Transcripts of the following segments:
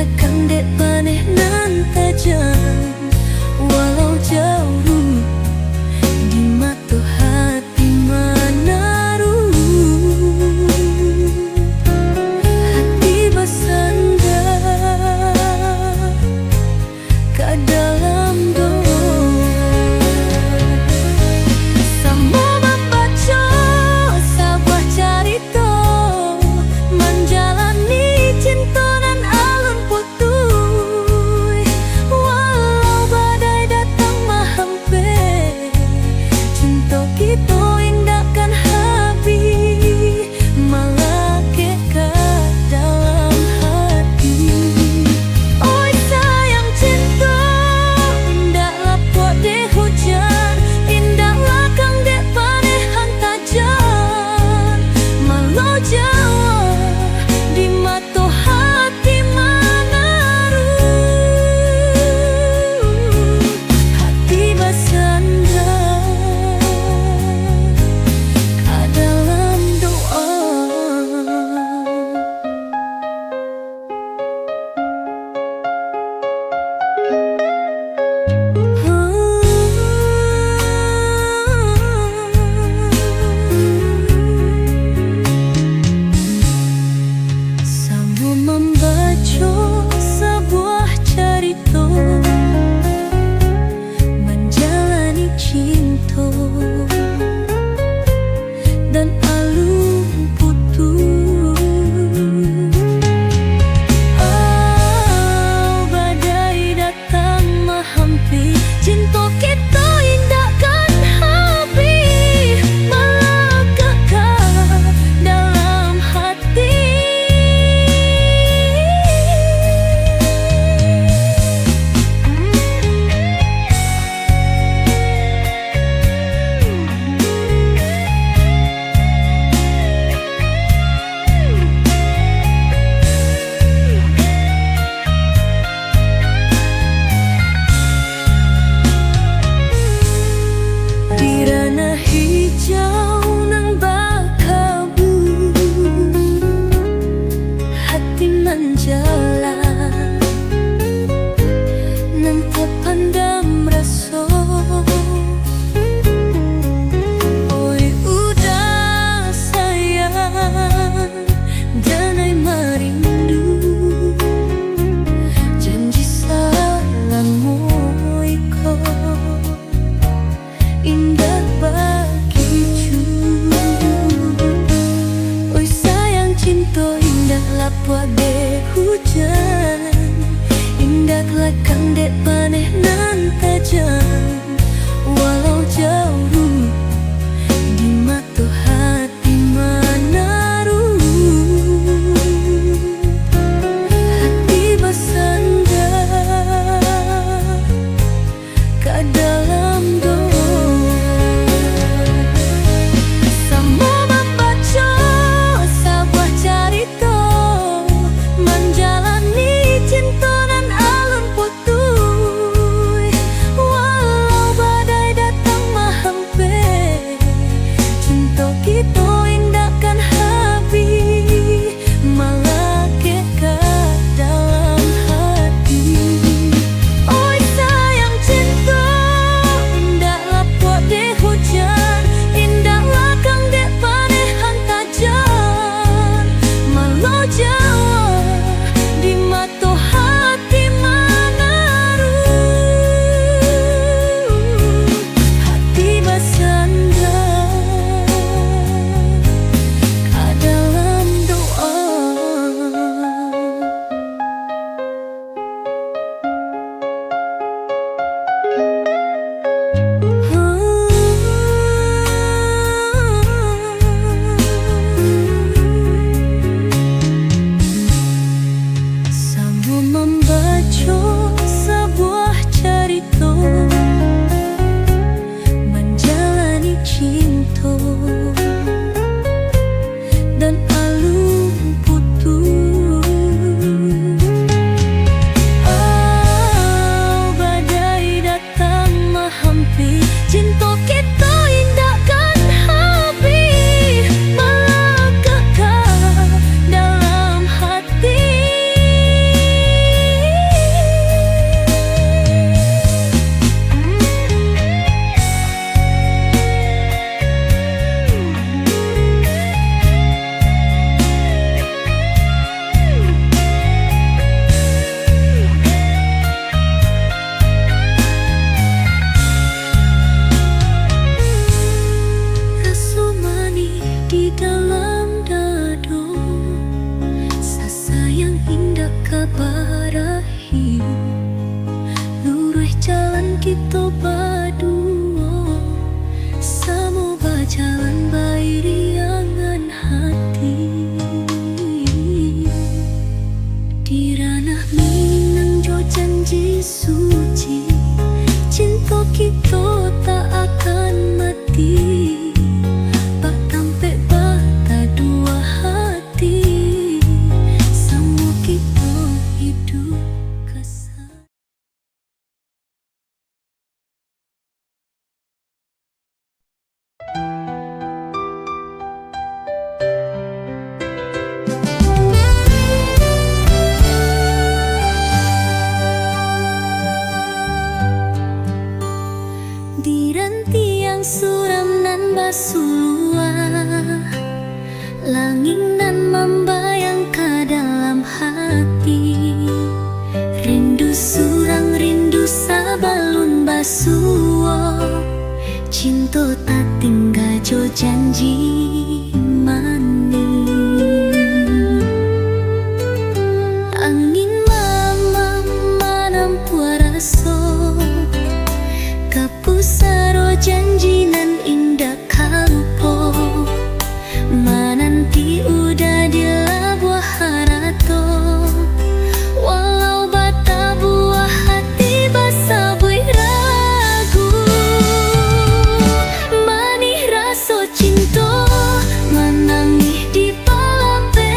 lekang dek paneh nan tajam, walau jauh di mata hati menaruh. Hati bersandar ke dalam doa, sama membaca sebuah cerita, menjalani cinta nan alun putui. Walau badai datang menghampiri, cinta kita indahkan habis, melekeh ke dalam hati. Oi sayang cinta, indahlah pot deh hujan, indahlah kang dek panehan tajam, malau jauh di mata hati menaruh. Hati bersandar ke dalam doa. Sama membaca sebuah cerita, menjalani cinta dan alun putus. Oh, badai datang menghampiri, cinta kita indahkan habis, melekeh ke dalam hati. Di ranah hijau nang bakabu, hati menjalan nang terpendam rasa. Oi udah sayang, janai merindu, janji salangmu iko indah bagiku. Oi sayang cinta, indahlah buat dek hujan, indahlah kang dek paneh nan tajam, walau jauh di mata hati menaruh. Hati bersandar ke dalam doa, sama membaca sebuah cerita, menjalani cinta nan alun putui. Walau kabarahi luruh jalan kita berdua, semoga jalan bairiangan hati. Di ranah minang jo janji suci, cinta kita tak akan mati. Pak tampe bata dua hati, sama kita hidup kesal. Di ranti yang suram nan basulua, langing nan membayang ke dalam hati. Rindu surang rindu sabalun basuo, cinta tak tinggal jo janji mani. Angin mama manampu raso, kapusaro janji nan indah kalpo, mananti udah dilabuh harato. Walau bata buah hati basa bui ragu, manih raso cinta menangih di palampe.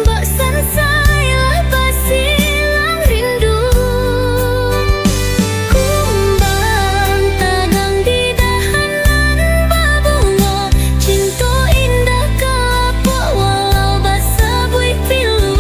Bak sansailah basilang rindu, kumbang tagang di dahanan babunga. Cinta indah kelapa walau basa bui pilu.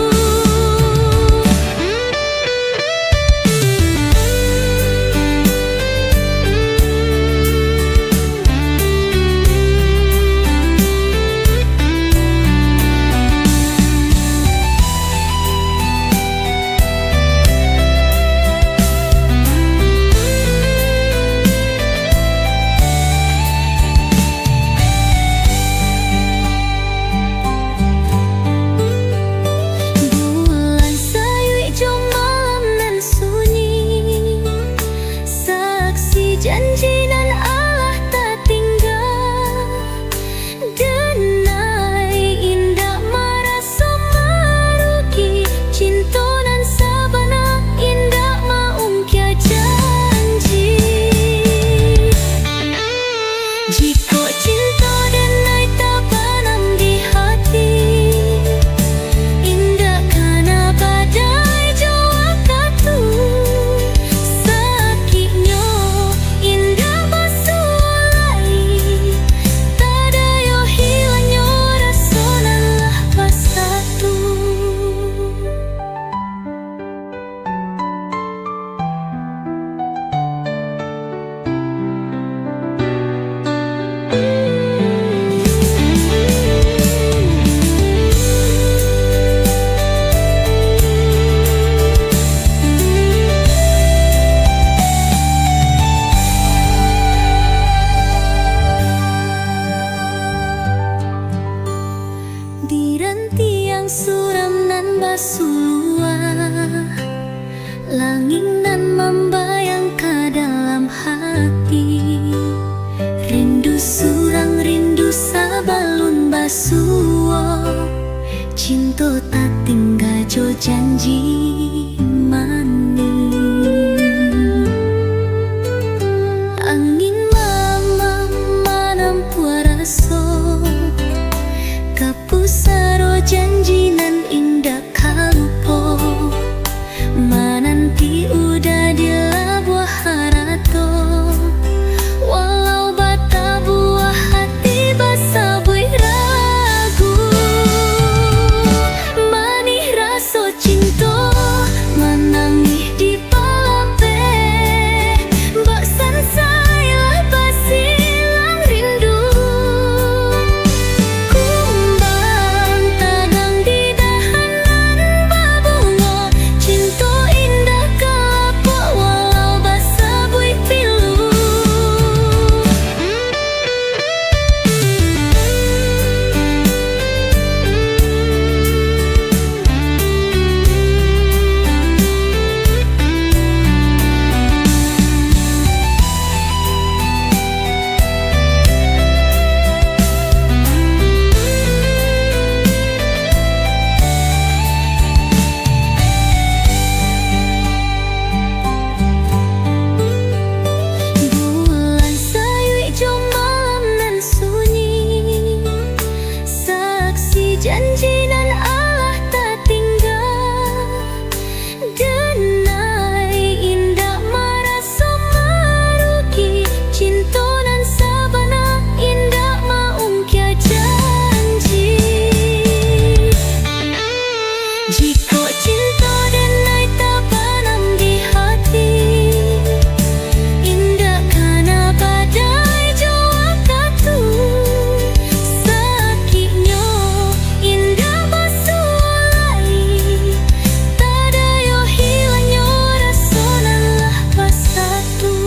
Bulan sayui jo malam nan sunyi, saksi janji nan Allah tak tinggal. Denai indah maraso marugi, cinta nan sabana indah maungkya janji. Jika cinta denai tak banam di hati, indah kana badai jua katu. Sakitnya indah basulai, tada yo hilangnya rasa nalah pasatu. Di ranti yang suram nan basulua, langing nan membayang ke dalam hati. Rindu surang rindu sabalun basuo, cinta tak tinggal jo janji mani. Angin mama manampu raso, kapusaro janji nan indah kalpo, mananti udah dilabuh harato. Walau bata buah hati basa bui ragu, manih raso cinta menangis Jika cinta denai tak panam di hati, indah kana badai jua katu. Sakitnya indah basualai, tadayo hilangnya rasa nalah bersatu.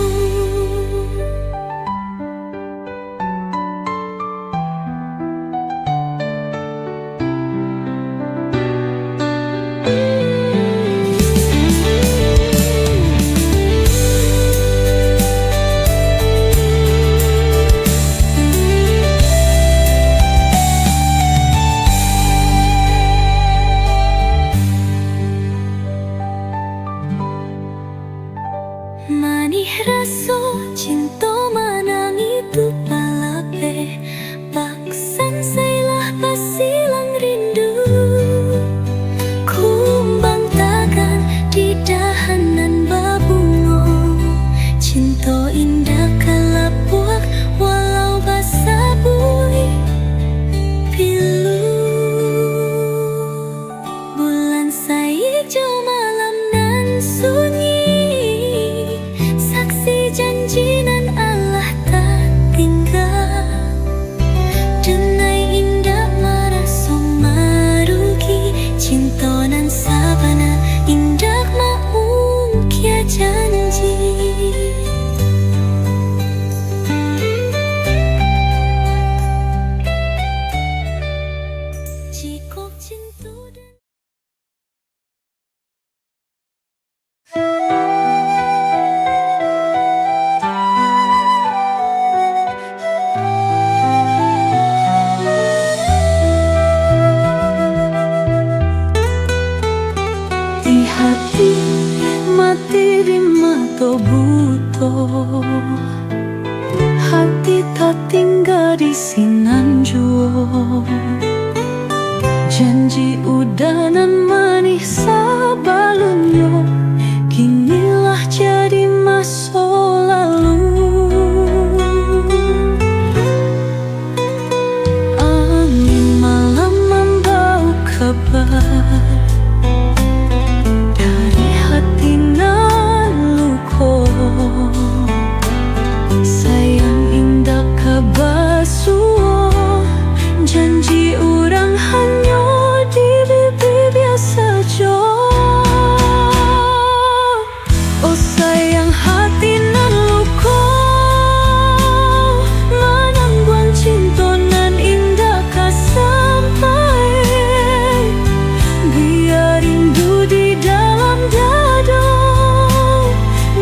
Manih raso cinta manang itu palape, paksan sailah pasilang rindu. Kumbang tagan di dahanan babungo, cinta indah kalapuak walau basabui pilu. Bulan saijo malam nan sunyi, janjinan Allah tak tinggal. Denai indah maraso marugi, cinta nan sabana indah maung kia janji. Jika cinta hati mati di mata buto, hati tak tinggal di sinanjuo. Janji udanan manis sabalunyo, kinilah jadi masa lalu. Angin malam membawa kabar, sayang indah kabasuo. Janji orang hanya di bibi biasa jo. Oh sayang hati nan luko, manangguang cinta nan indah ka sampai. Biar rindu di dalam dada,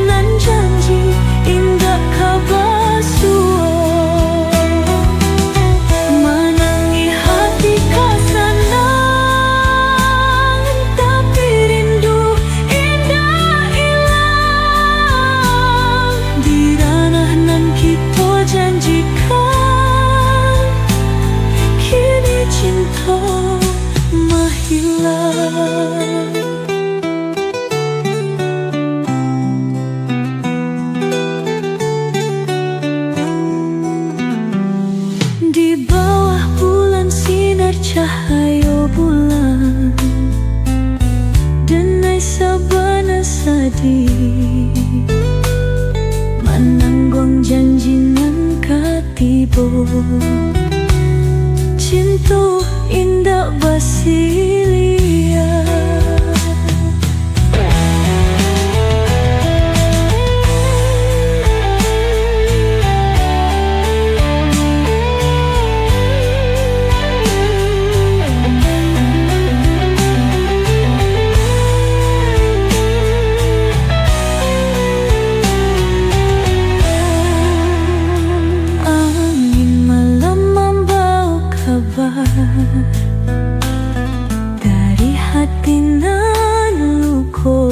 nan janji indah kabasuo. Manangi hati kasanang, tapi rindu indah hilang. Di ranah nan kita janjikan, kini cinta menghilang. Di bawah bulan sinar cahaya bulan, denai sabana sadih, manangguang janji nan katibo. Cinta indah basilia. Dari hati nan luko,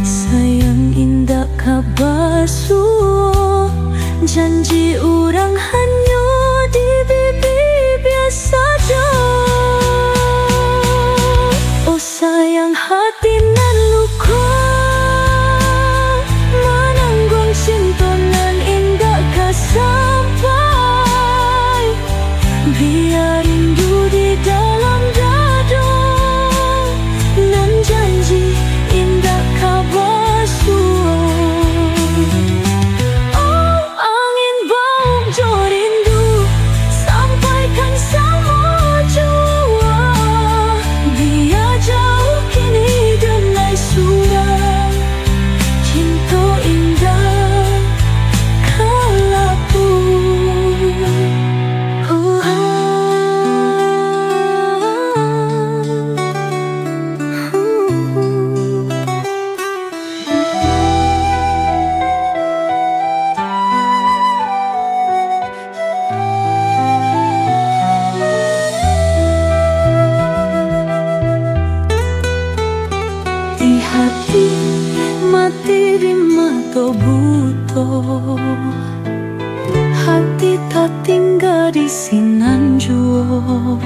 sayang indah kabasuo. Janji orang hanya di bibi biasa jo. Oh sayang hati nan luko, manangguang cinta nan indah ka sampai. Biar rindu di dalam dada, walau butuh hati tak tinggal di sinanjuo.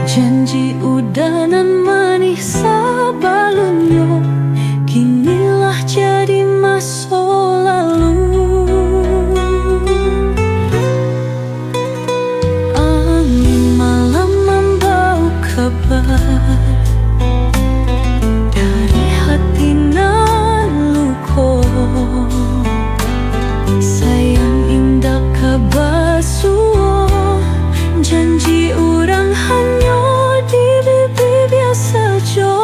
Janji udanan manis sabalunyo kinilah jadi masa lalu. Angin malam membawa kabar dari hati nan luko. Sayang indah kabasuo, janji orang hanya di bibi biasa jo.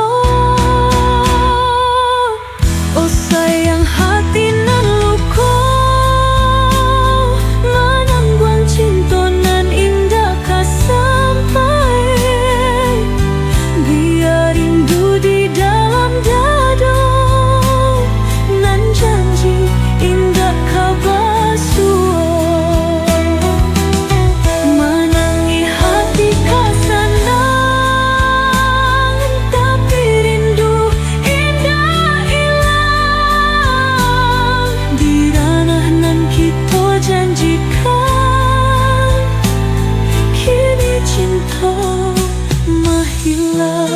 Oh sayang hati nan luko, menangguang cinta nan indah ka sampai. Biar rindu di dalam dada, nan janji indah ka basuo. Menangi hati ka senang, tapi rindu indah hilang. Di ranah nan kita janjikan, kini cinta menghilang.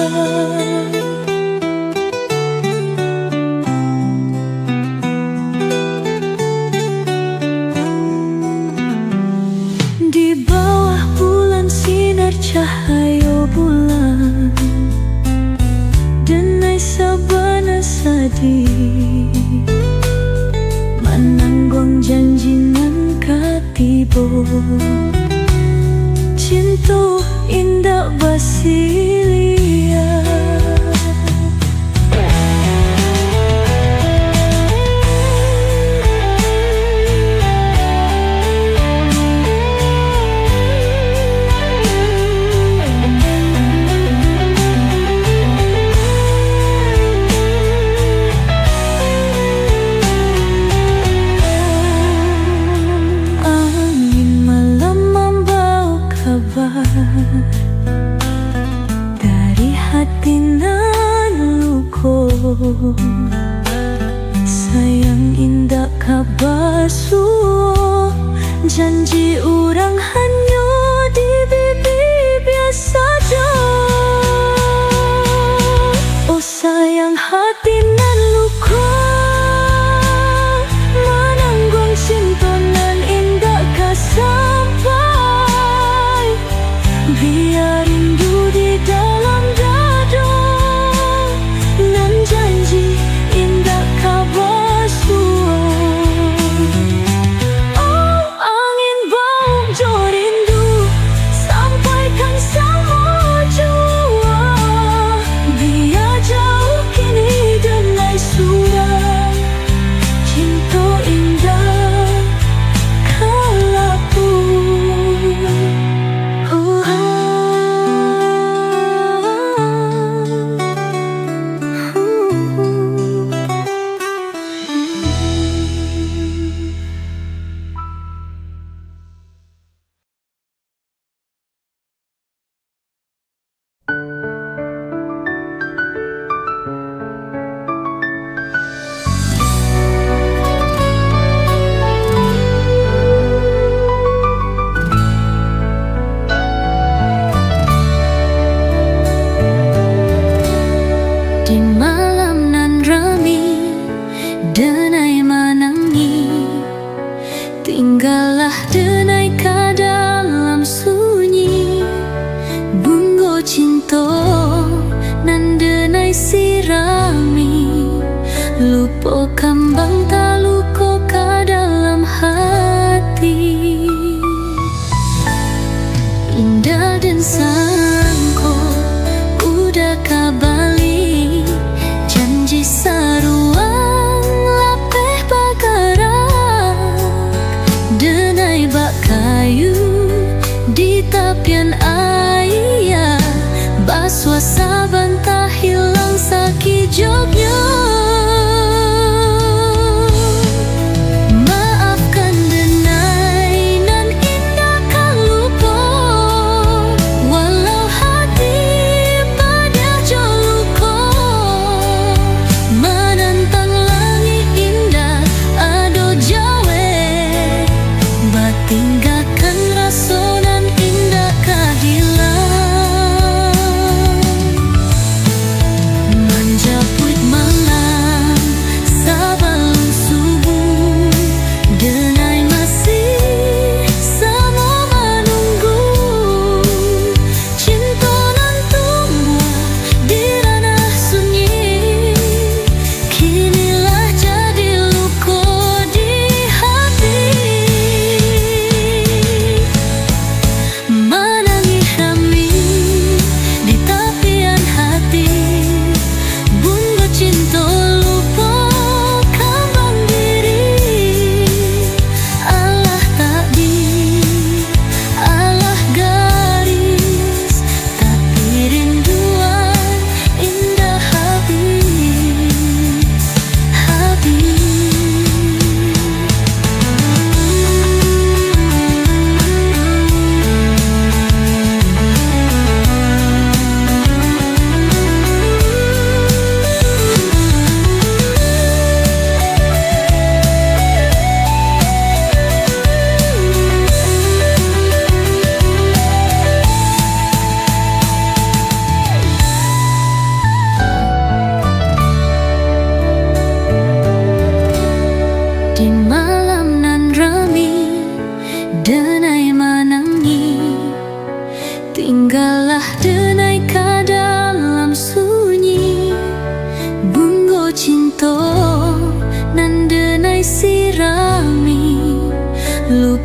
Di bawah bulan sinar cahaya bulan, denai sabana sedih, menanggung janji nan katibo. Cinta indah basilia. Angin malam membawa kabar dari hati nan luko. Sayang indah kabasuo, janji orang hanya di bibi biasa jo. Oh sayang hati nan luko, menanggung cinta nan indah ka sampai. Biar rindu di dalam dada, nan janji indah ka basuo. Oh angin bau jo rindu, sampaikan sama jua. Biar jauh kini denai surat cinta indah kalapu. Di malam nan rami, denai menangi, tinggallah denai ka dalam sunyi. Bungo cinta nan denai sirami, lupa kambang taluko ka dalam hati. Indah dan sangko udah kabali, janji saruang lapeh bakarak. Denai bak kayu di tapian air, baswa saban tak hilang sakit jognya. Maafkan denai nan indah kan lupa, walau hati pada joluko. Menantang langit indah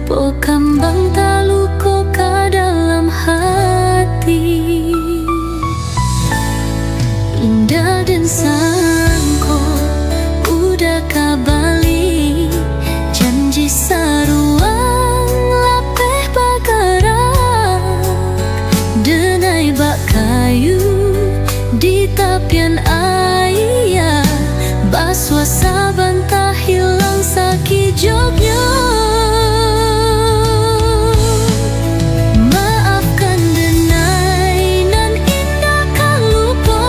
Po kambang taluko ka dalam hati. Indah dan sangko udah kabali, janji saruang lapeh bakarak, denai bak kayu di tapian ayah, baswa saban tak hilang sakit jognya. Maafkan denai nan indah kan lupa,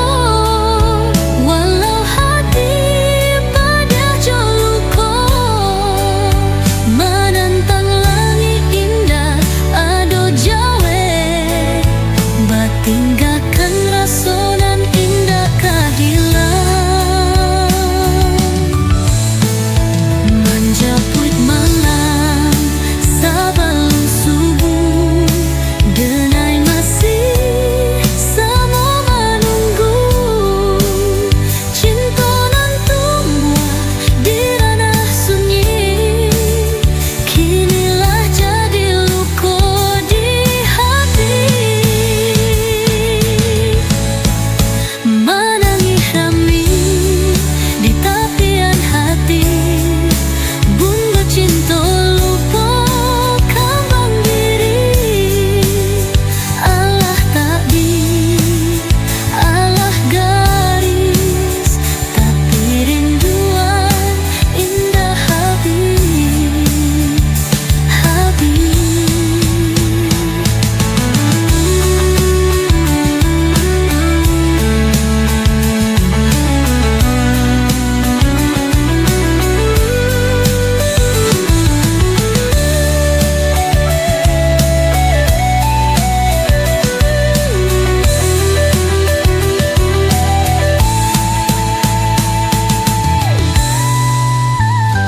walau hati pada joluko, menantang langit indah ado jawe, batinggakan rasonan indah kahilang. Menjaput malam sabalun subuh, denai masih sama menunggu, cinta nan tumbuh di ranah sunyi, kinilah jadi luka di hati. Menangis rami di tapian hati, bunga cinta lupa kambang diri. Allah takdir, Allah garis, tapi rinduan indah habis, habis.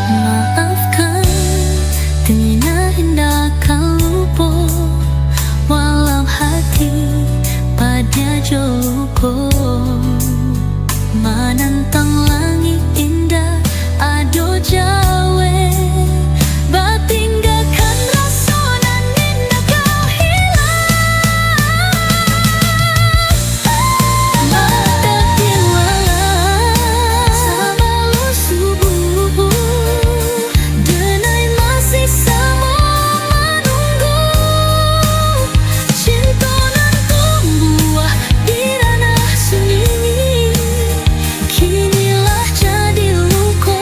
Maafkan, tina indah kan lupa, walau hati pada joluko, menantang langit indah ado jawe, batinggakan rasonan indah kau hilang. Mata tiwalan sabalun subuh, denai masih sama menunggu, cinta nan tumbuh di ranah sunyi, kinilah jadi luka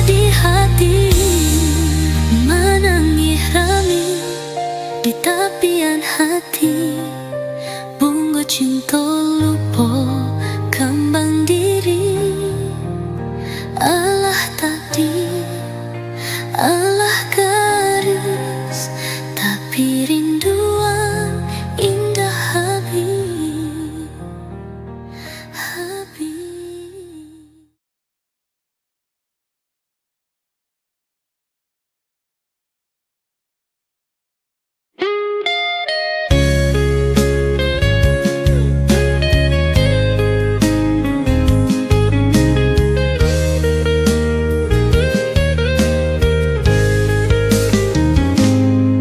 di hati. Menangis rami di tapian hati, bunga cinta lupa kembang diri. Allah takdir, Allah garis, tapi rinduan indah habis, habis.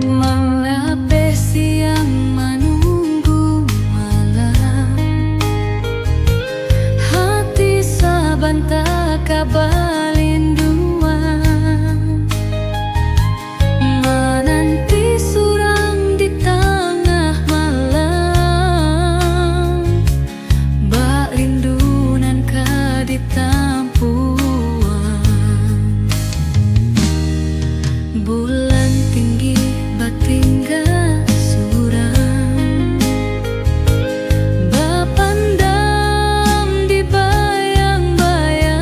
Melapeh siang menunggu malam, hati saban tak kabalin duan, menanti surang di tengah malam, bak rindunan ka ditampuan. Bulan tinggi batinggal suram, bapandang di bayang-bayang,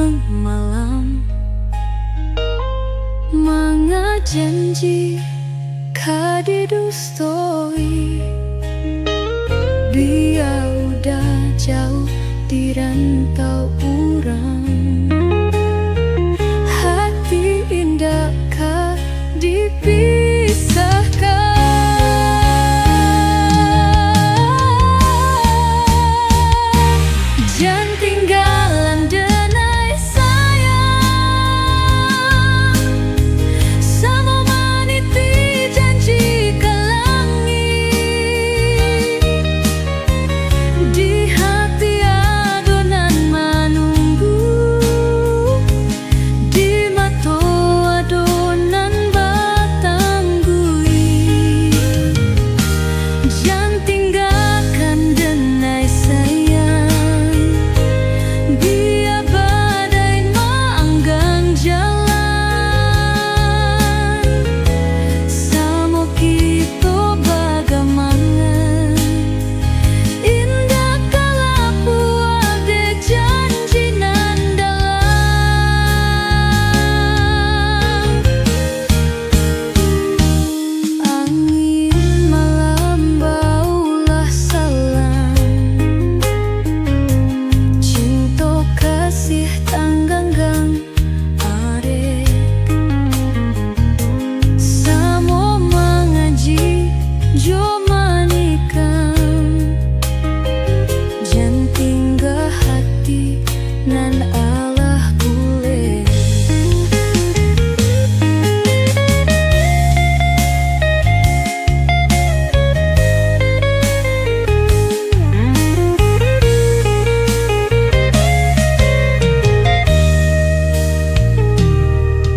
juang malam, manga janji kadidustoi. Dia udah jauh di rantau urang, hati indah kah dipisahkan. Jangan tinggalan denai sayang, sama maniti janji ke langit. Di hati adonan menunggu, di mata adonan batanggui. Jangan tinggalkan denai sayang, biar badai manggang jalan. Samo kita bagaimana indah kalapu ade janji nan dalam. Angin malam baulah salam, cinta kasih tangganggang arek. Samo mengaji jo manikam, jangan tinggal hati nan Allah boleh.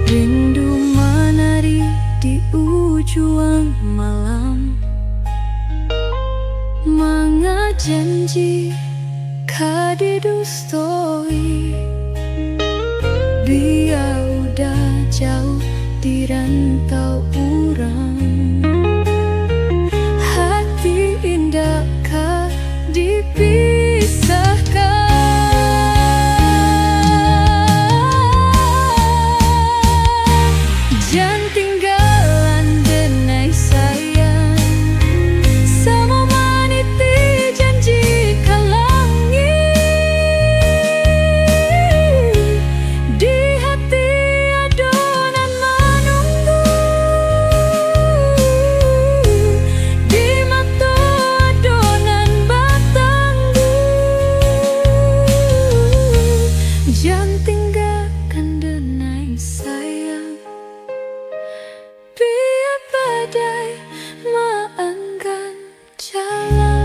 Rindu menari di ujung malam, manga janji kadidustoi. Dia udah jauh di rantau urang, hati indah kah dipisahkan. Jangan tinggalan denai sayang, sama maniti janji ke langit. Di hati adonan menunggu, di mata adonan batanggu. Jangan tinggalkan denai sayang, biar badai mengangkat jalan.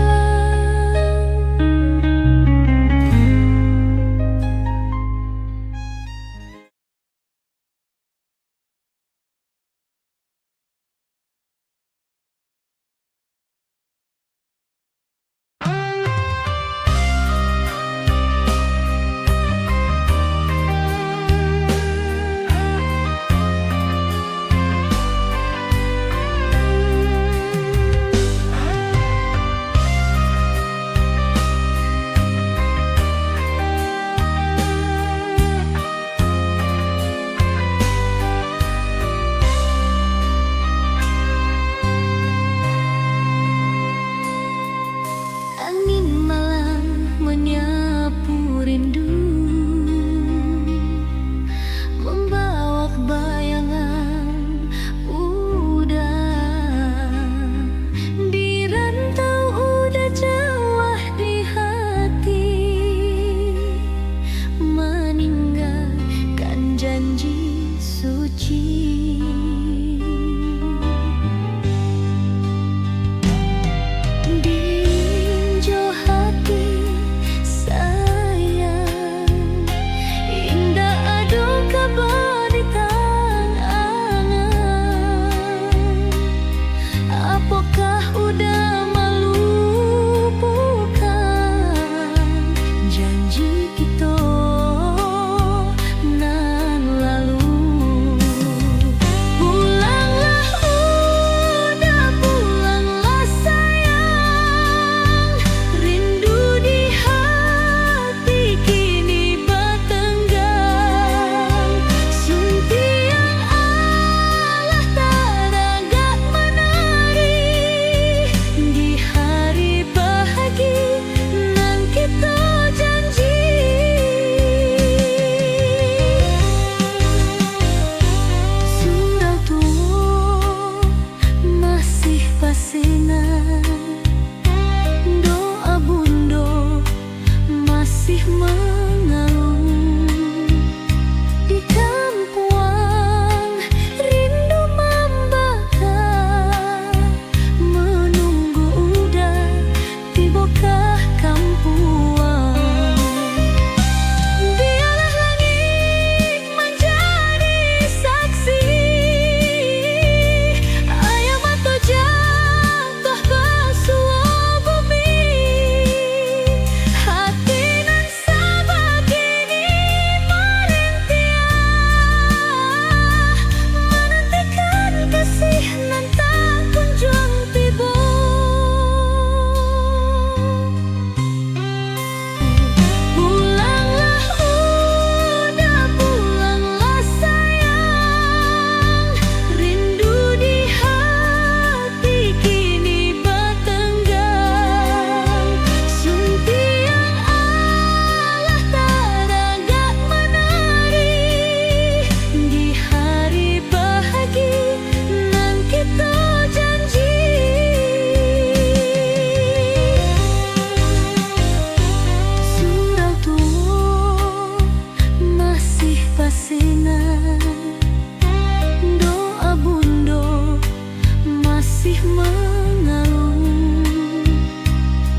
mengalun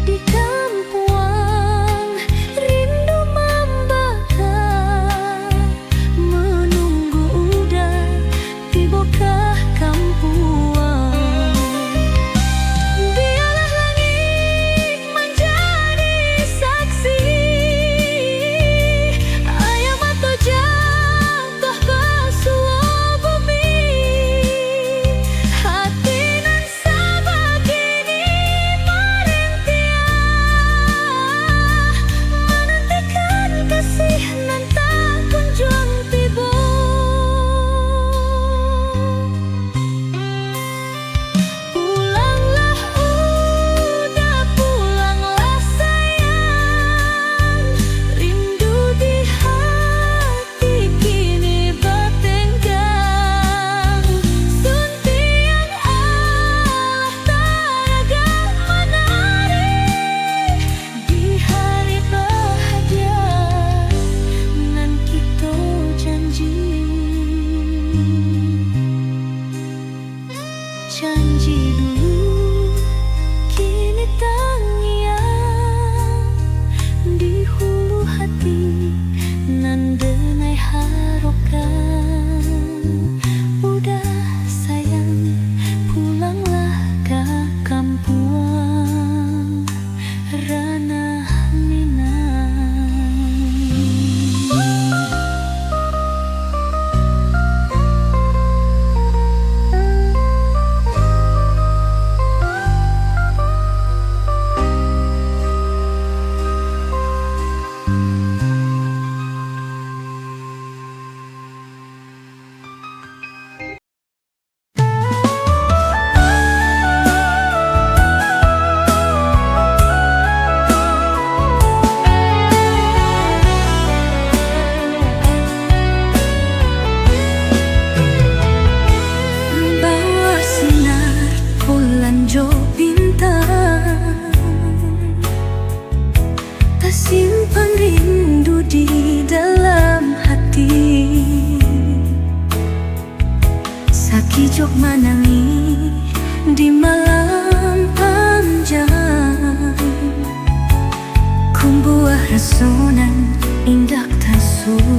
di kampuang, rindu membakar, menunggu udah tibakah kampuang. Biarlah langit menjadi saksi, ayam atau jatuh ke suah bumi, hati nan sabar kini merintih, menantikan kasih nan tak kunjung tiba. Pulanglah udah, pulanglah sayang, rindu di hati kini bertenggang. Suntian Allah teragang menari di hari bahagia nan kita janji. Janji dulu kini terngiang di hulu hati nan dengai harokan. Udah sayang, pulanglah ke kampuang ranah Minang. Bawa sinar bulan jo bintang, tersimpan rindu di dalam hati. Saki jok manangi di malam panjang, kumbuah rasonan indah tersuraikan.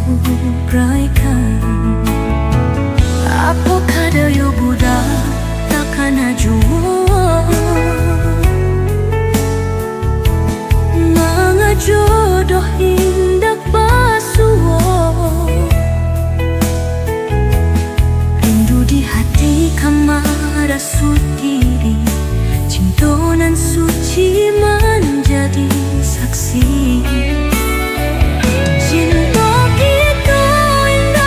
Apa kada yo budak takkan ajua, manga jodoh indah basuo. Rindu di hati kamar sutiri, cintonan suci menjadi saksi. Cinta kita indah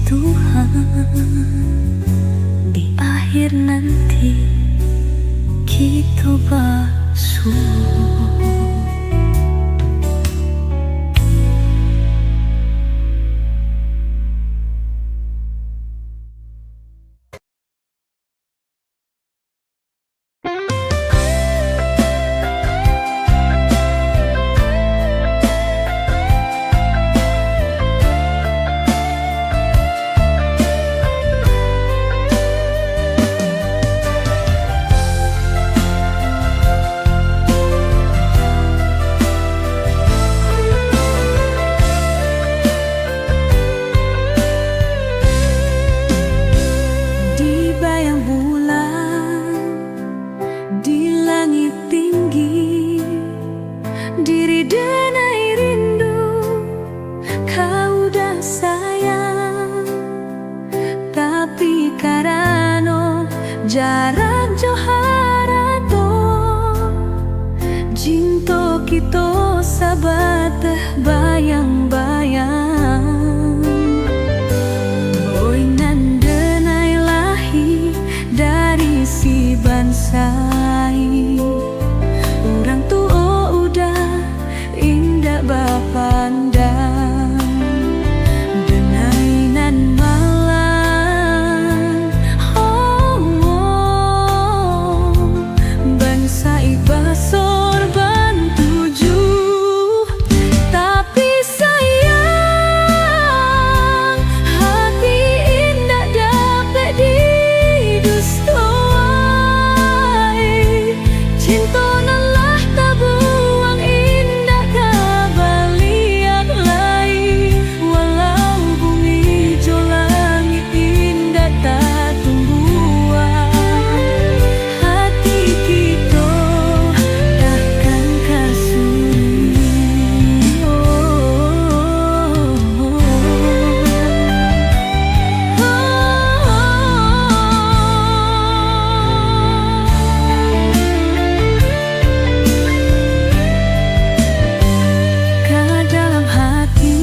Tuhan. Di akhir nanti kita basuh. Diri denai rindu, kau dah sayang. Tapi karena jarak jauh harato, cinta kita sabat bayang-bayang. Oi nan denai lahi dari si bansai, orang tua udah indah bapandang. Denai nan malang, oh, oh. Bangsa ibasor bantuju, tapi sayang hati indah dapat didustuai. Cinta nalah tabuang indah kabaliak lai, walau bumi jo langit indah tak tumbuhan. Hati kita takkan kasuri, oh, oh, oh. Ka dalam hati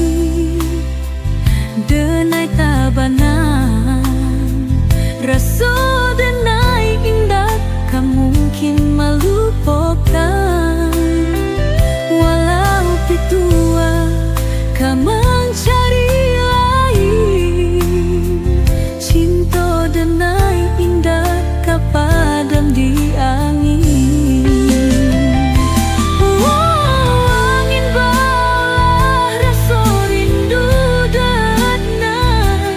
denai tabanan, rasa denai indah kan mungkin melupakan. Walau pitua ka mencari lain, cinta denai indah ka padam di angin. Angin balah rasa rindu denai,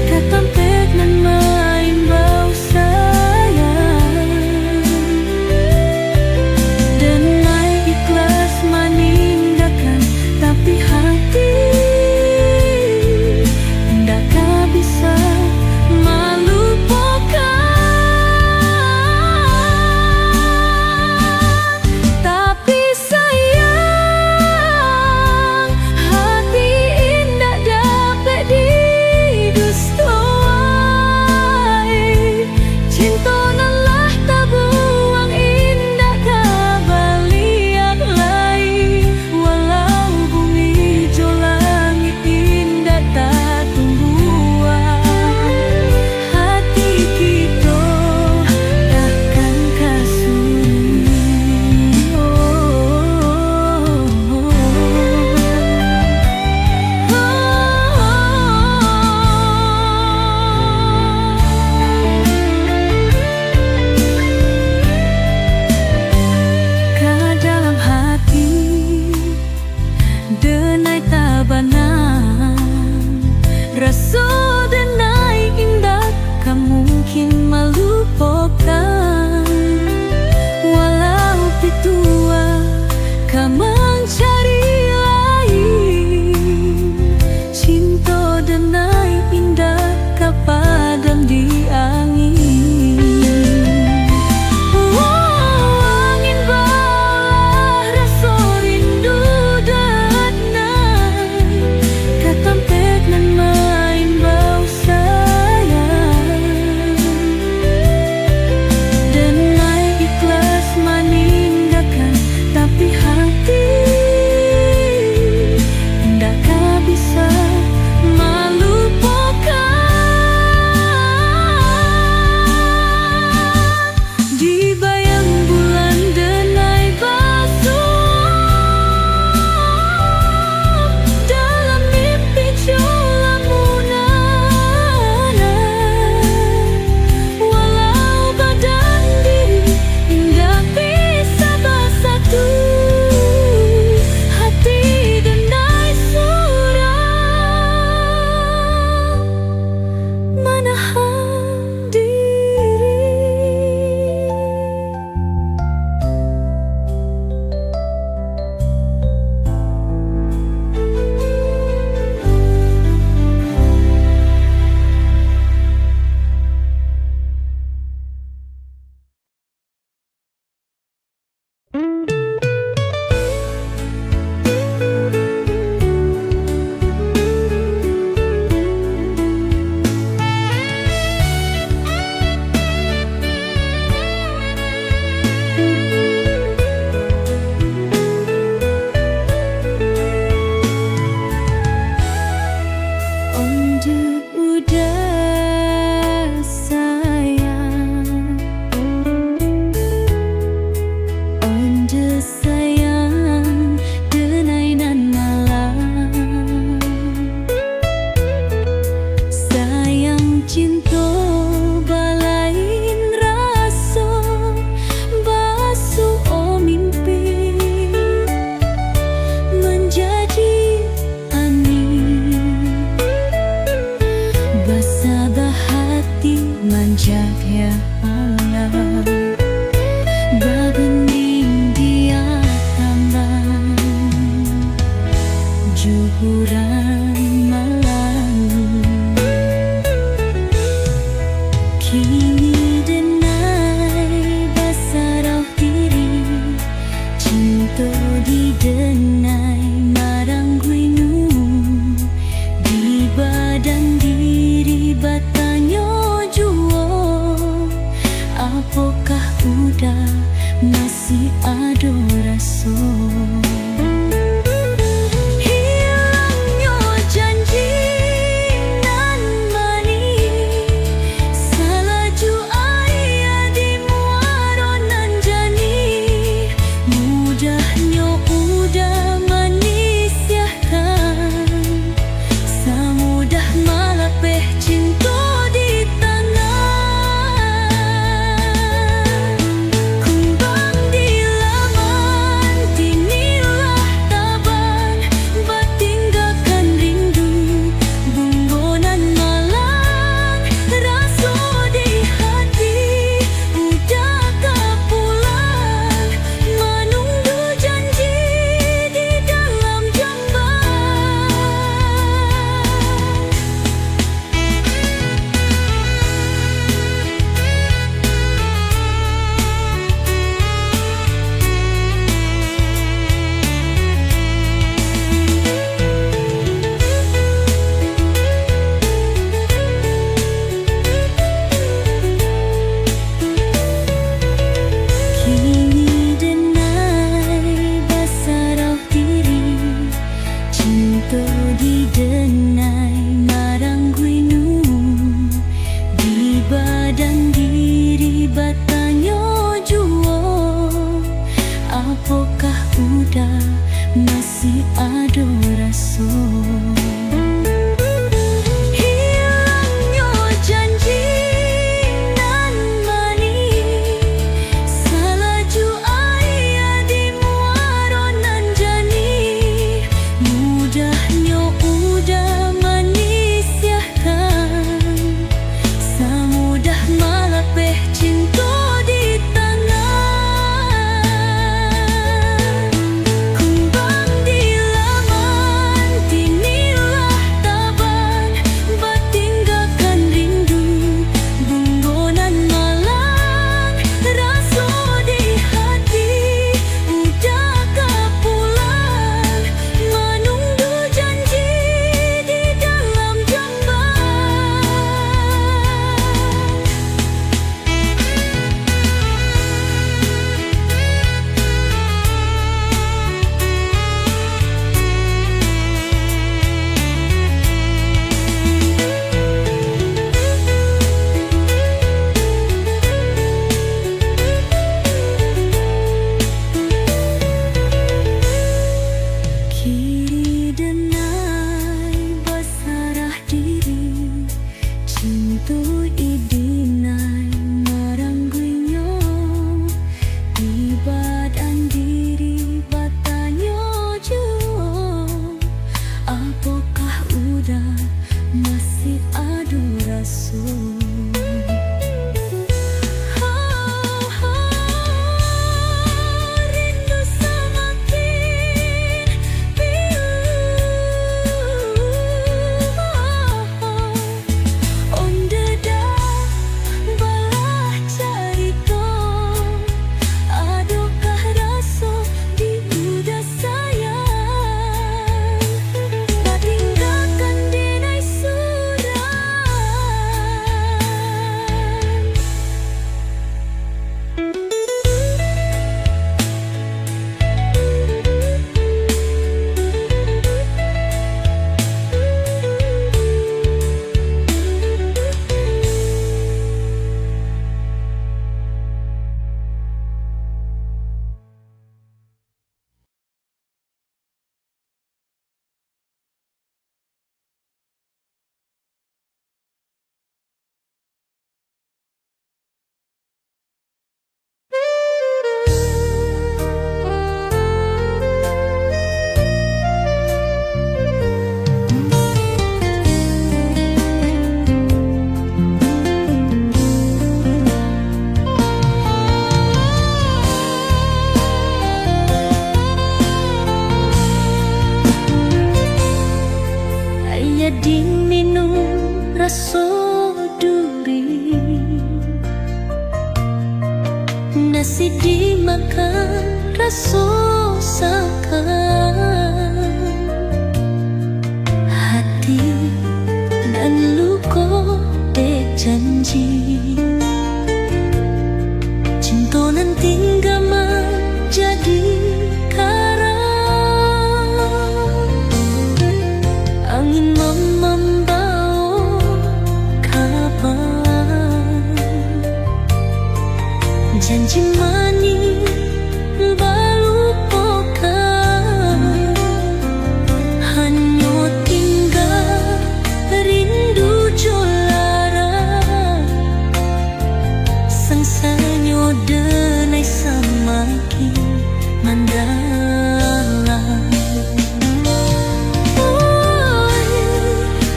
katampek nan main bau sayang. Denai ikhlas meninggalkan, tapi hati ndakah bisa malupakan. menjaga alam bebening dia taman juhuran malam kini denai basarau diri cinta di denai marang guinu di badan diri batanyo juo apakah udah masih ada rasa hilangnya janji nan mani salaju ayah di muaro nan jani mudahnya udah manisyakan samudah malapeh cinta di denai marang guinu di badan diri batanyo juo apakah udah masih ada rasa hilangnya janji nan mani salaju ayah di muaro nan jani mudahnya udah manisyakan samudah malapeh cinta di tangan kumbang di laman tini nasi dimakan rasa sangkan hati nan luko de janji cinta nan tinggal menjadi karang angin membawa kabar janji manis melupakan hanya tinggal rindu jolara sangsanya denai semakin mendalam.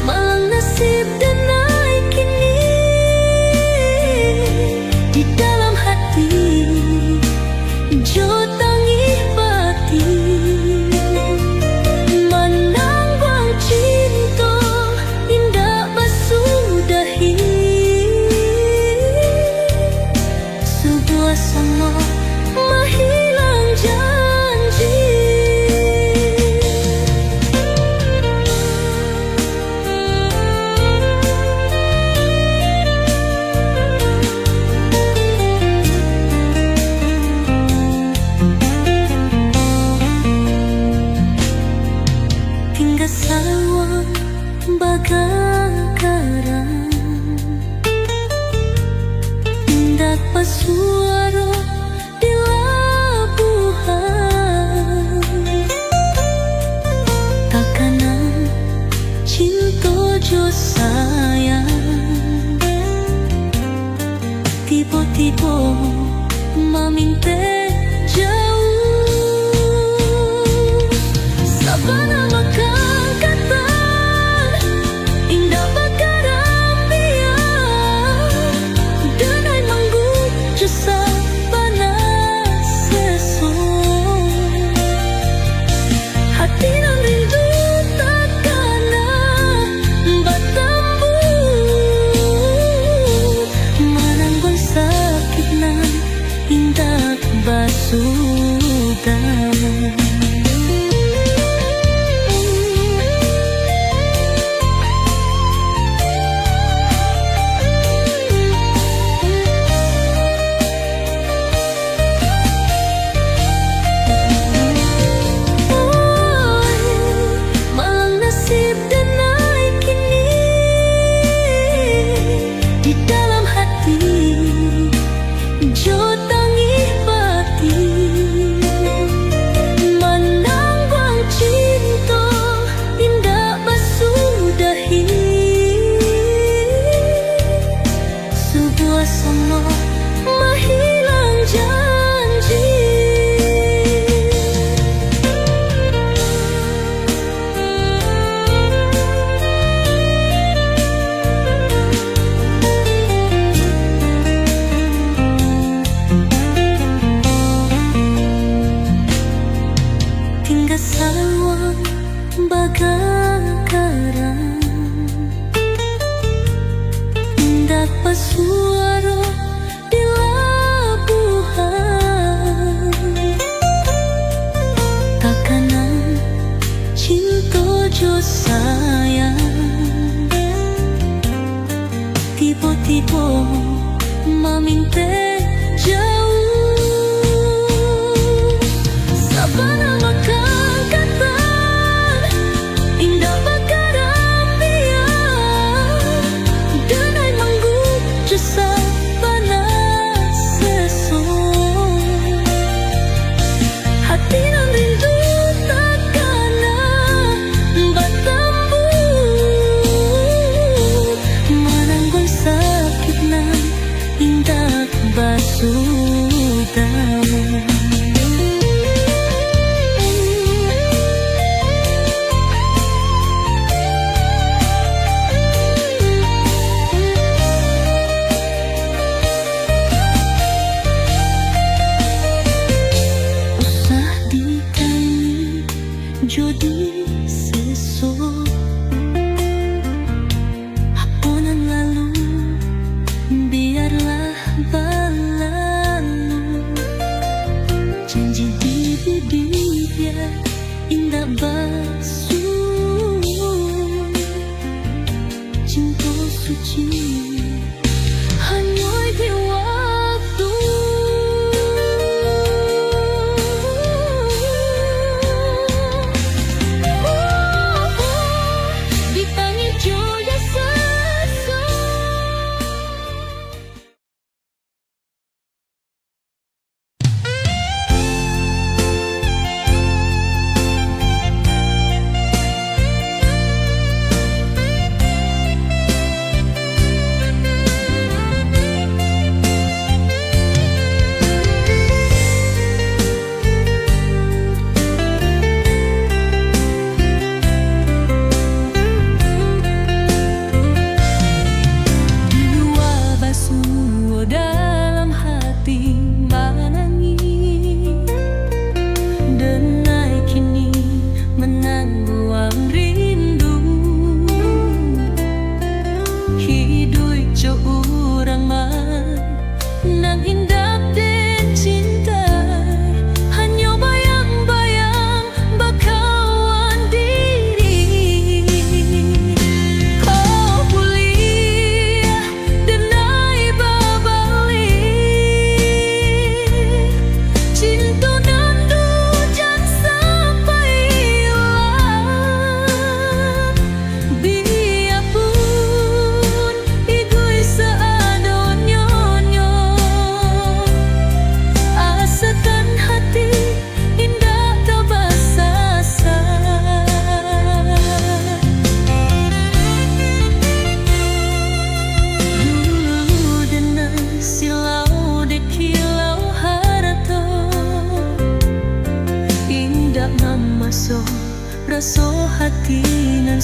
Malang nasib denai kini di dalam hati jo tangi bati menanggung cinta indah basudahi sebuah sama menghilang janji. Tinggal sawah bagai karang hendak pasuara di labuhan takanan cinta jo sayang tiba-tiba meminta jauh sabana makan kata indah bakaran dia denai manggung jasa panas sesong hati nan rindu takana batambu menanggung sakit nan indah basudah. Malang nasib denai kini di dalam hati jo tangi bati menanggung cinta indah basudahi sebuah sama menghilang janji. Tinggal sawah bagai karang hendak pasuara di labuhan takanan cinta jo sayang tiba-tiba meminta jauh sabana makan kata indah bakaran dia denai manggung jasa panas sesong hati nan rindu takana batambu menanggung sakit nan indah basuh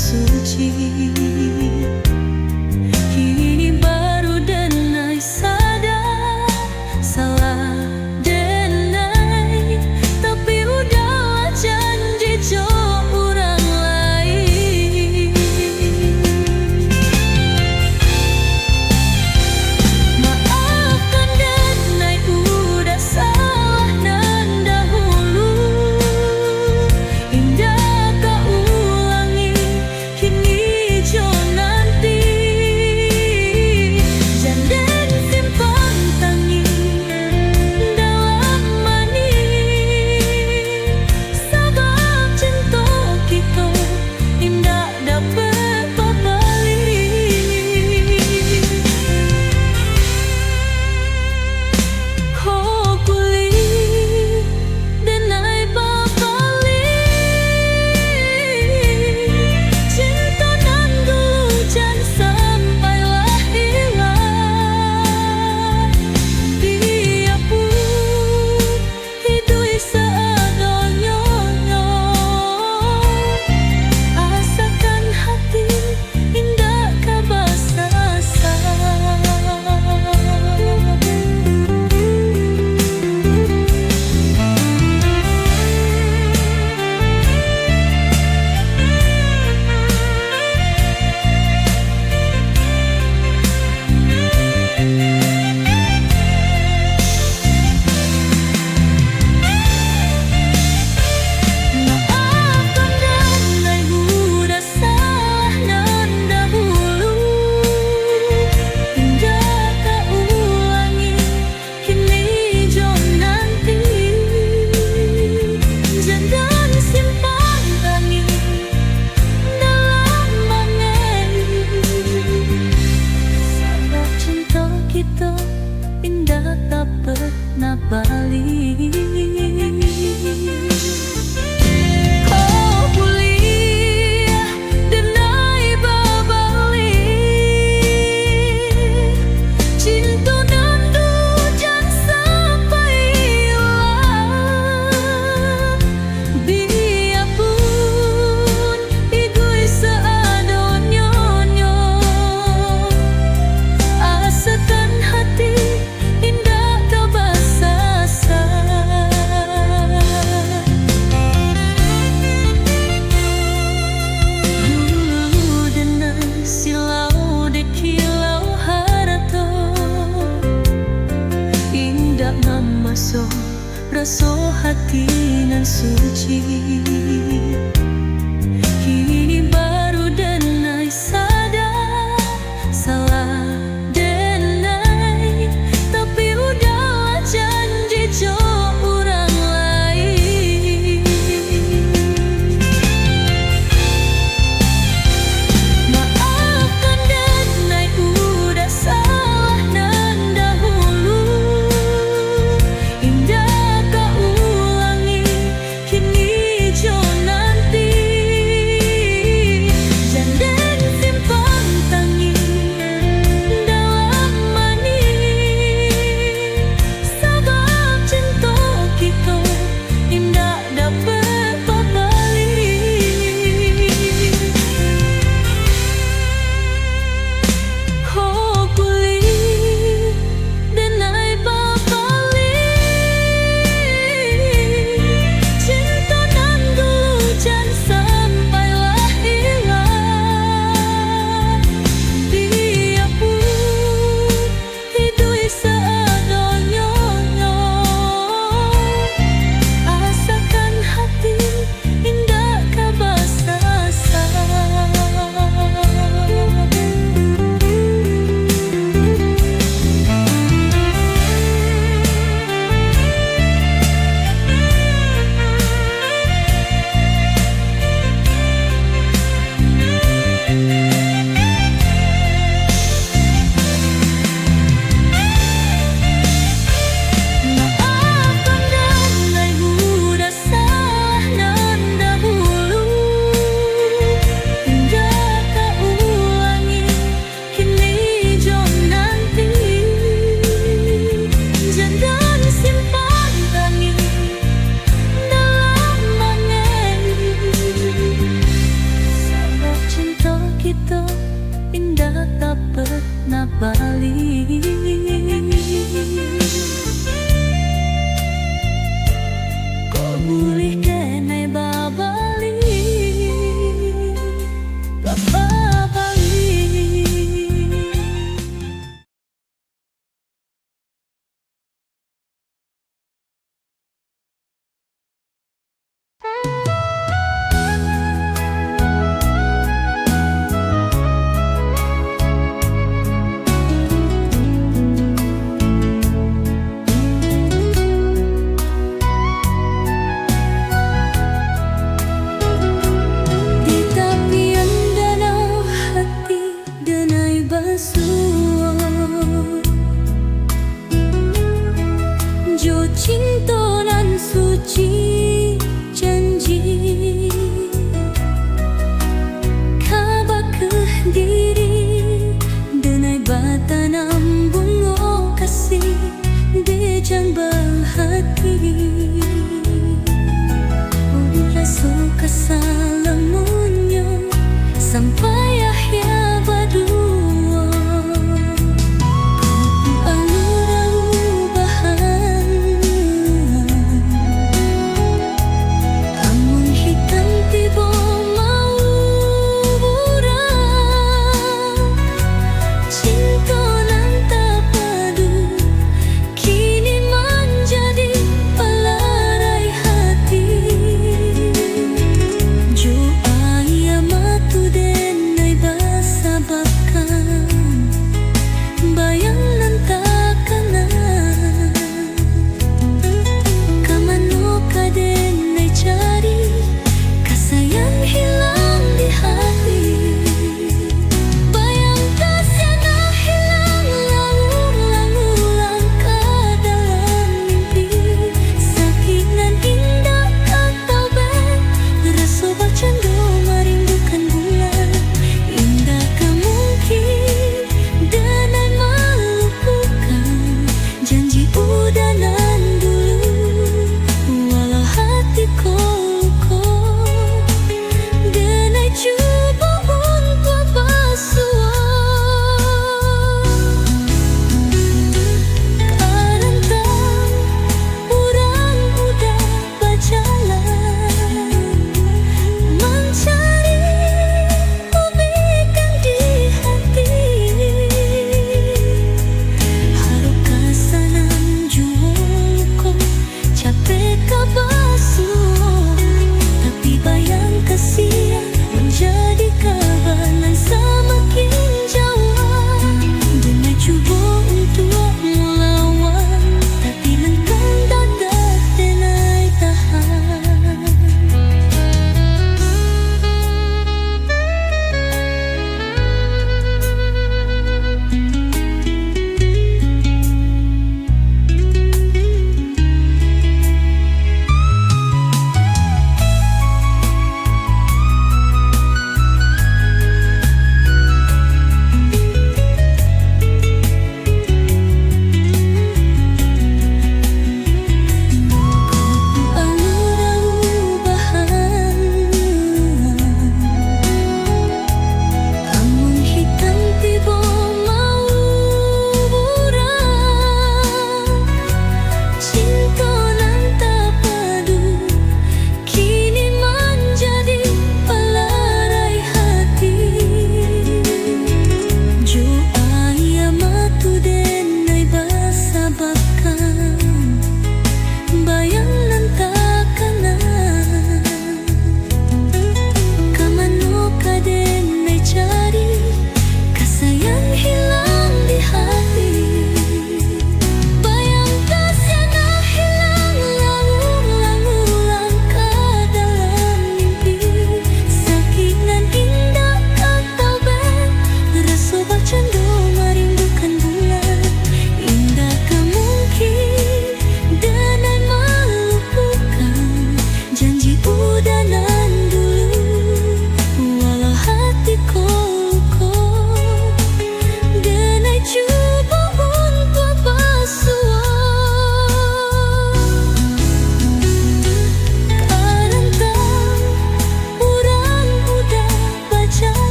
suci. Kini baru denai sadar salah denai, tapi udahlah janji jo orang lain. Maafkan denai udah salah nan dahulu, indah kau ulangi kini jo nanti. Janden simpan tangi dalam mani, sabab cinta kita indah dapat berbalik. Kau pulih denai berbalik, cinta nan dulu jangan sampailah hilang. Biarpun hidup seadanya, asalkan hati indah kabasasa. Maafkan denai udah salah nan dahulu, indah kau ulangi kini jo nanti. Jangan simpan tangi dalam mani, sabab cinta kita indah tak pernah balik. Kau pulih denai berbalik, cinta nan dulu jangan sampai hilang. Biarpun hidup seadanya, asalkan hati indah kabasasa. Dulu denai silau de kilau harato, indah memasuk rasa hati nan suci. Kini baru denai sadar salah denai, tapi udahlah janji jo orang lain. Maafkan denai udah salah nan dahulu, indah kau ulangi kini jo nanti. Janden simpan tangi dalam mani, sabab cinta kita indah dapat berbalik. Kau pulih denai berbalik, cinta nan dulu jangan sampailah hilang. Biarpun hidup seadanya, asalkan hati indah kabasasa. cinta nan suci janji kabakeh diri denai batanam bungo kasih dejang bahati ulah suka salamunyo sampai akhir berdua. Alur ubahan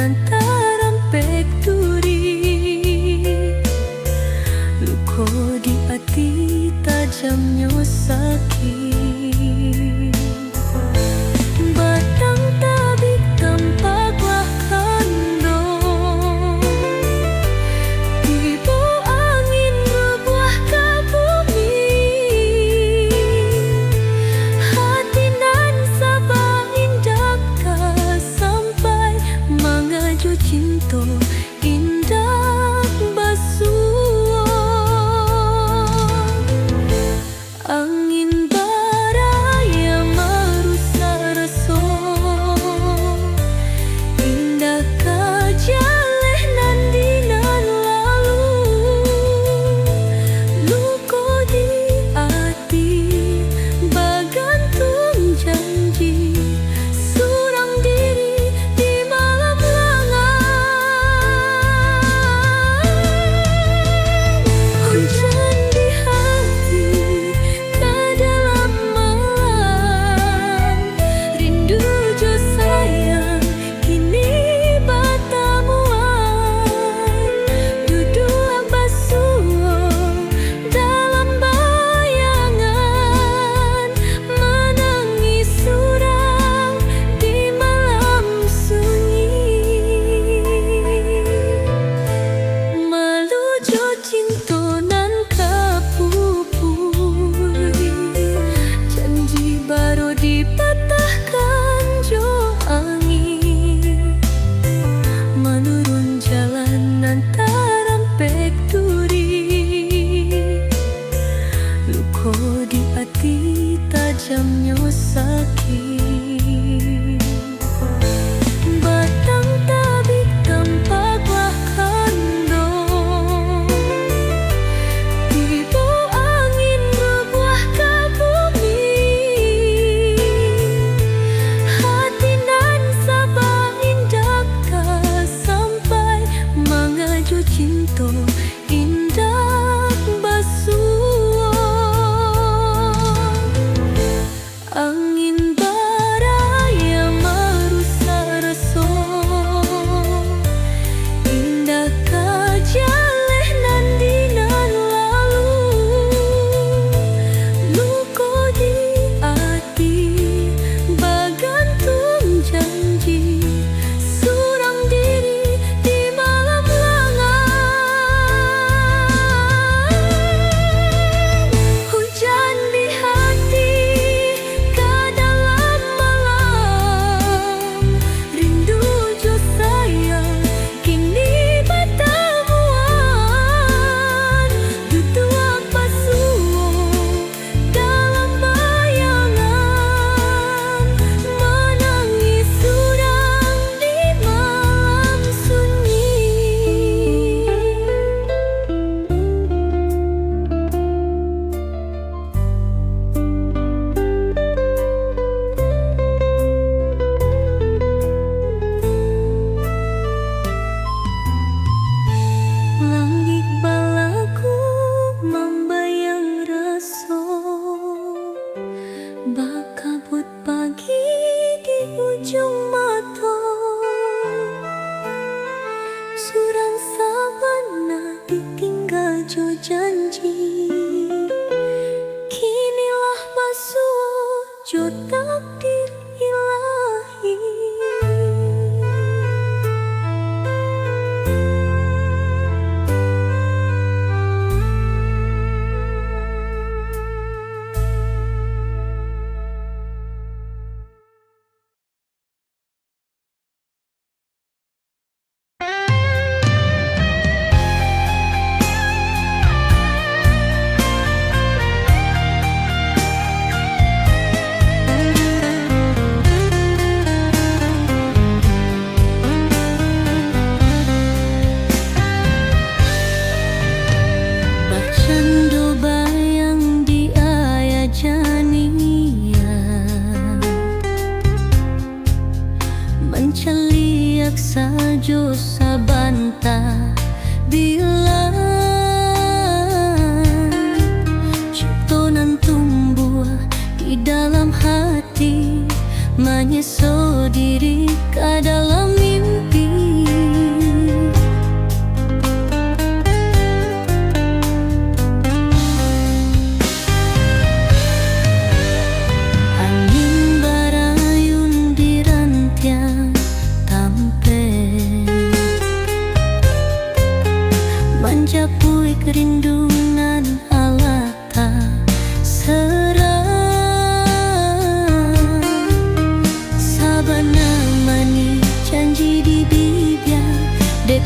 nantaran pek duri. Luko di hati tajamnya sakit. Batang tabik tampaklah kandung. Tiba angin berbuah ke bumi. Hati nan sabar indah tak sampai mengaju cinta indah basuh. Angin baraya merusak rasa. Indah kajaleh nan dinan lalu. Luko di hati bagantung janji. Surang diri di malam lengang. Hujan di hati ke dalam malam. Rindu jo sayang kini batamuan. Duduk basuh dalam bayangan. Menangis surang di malam sunyi. Malu jo cinta nan kapupui. Janji baru dipatahkan jo angin. Menurun jalan nantaran pek duri. Luko di hati tajamnya sakit. Batang tabik tampaklah kandung. Tiba angin berbuah ke bumi. Hati nan sabar indah tak sampai mengaju cinta indah basuh. Angin baraya merusak rasa. Indah kajaleh nan dinan lalu. Luko di hati bagantung janji. Surang diri di malam lengang. Hujan di hati ke dalam malam. Rindu jo sayang kini batamuan. Duduk basuh dalam bayangan. Menangis surang di malam sunyi. Langit balaku membayang rasa. Bakabut pagi di ujung mata. Surang sabana ditinggal jo janji. Kinilah basuh jo takdir ilahi.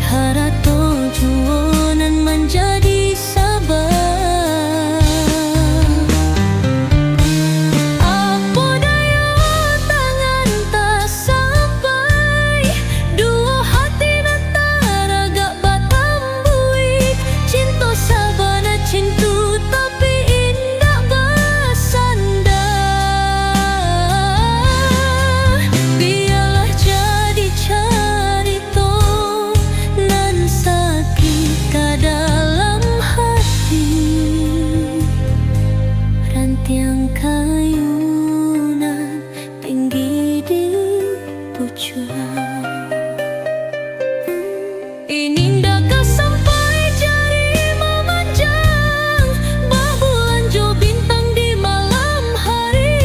hara tujuan menjadi sabar. Apa daya tangan tak sampai, dua hati nantara gak batambui. Cinta sabana cintu tapi indah bersandar. Biarlah jadi carita nan sakit ka dalam hati, rantiang kayunan tinggi di pucuan. Ini ndak sampai jari memanjang, babulan jo bintang di malam hari.